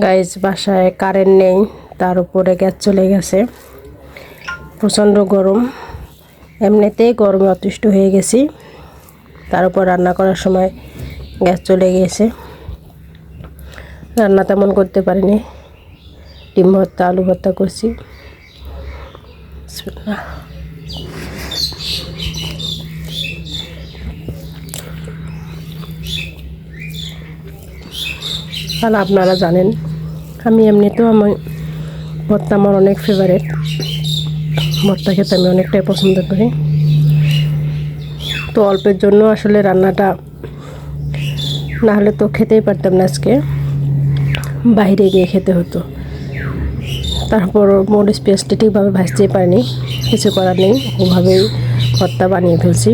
Guys বাসায় current নেই, তার উপরে গ্যাস চলে গেছে। প্রচণ্ড গরম, এমনিতেই গরমে অতিষ্ঠ হয়ে গেছি, তার উপর রান্না করার সময় গ্যাস চলে গিয়েছে। রান্না তেমন করতে পারিনি, ডিম ভর্তা আলু ভর্তা করছি। আর আপনারা জানেন আমি এমনিতেও ভর্তা আমার অনেক ফেভারিট। ভর্তা খেতে আমি অনেকটাই পছন্দ করি। তো অল্পের জন্য আসলে রান্নাটা না হলে তো খেতেই পারতাম না, আজকে বাইরে গিয়ে খেতে হতো। তারপর মরিচ পেঁয়াজটা ঠিকভাবে ভাজতেই পারিনি, কিছু করার নেই, ওভাবেই ভর্তা বানিয়ে ফেলছি।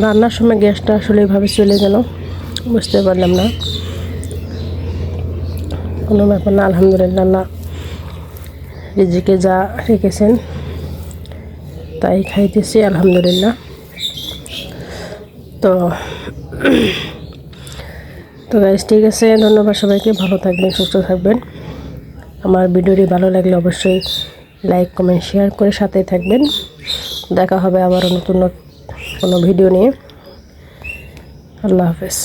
রান্নার সময় গ্যাসটা আসলে এভাবে চলে গেল, বুঝতে পারলাম না। কোনো ব্যাপার না, আলহামদুলিল্লাহ। না, রিজিকে যা রেখেছেন তাই খাইতেছি, আলহামদুলিল্লাহ। তো গাইস, ঠিক আছে, ধন্যবাদ সবাইকে। ভালো থাকবেন, সুস্থ থাকবেন। আমার ভিডিওটি ভালো লাগলে অবশ্যই লাইক কমেন্ট শেয়ার করে সাথেই থাকবেন। দেখা হবে আবারও নতুন কোনো ভিডিও নিয়ে। আল্লাহ হাফেজ।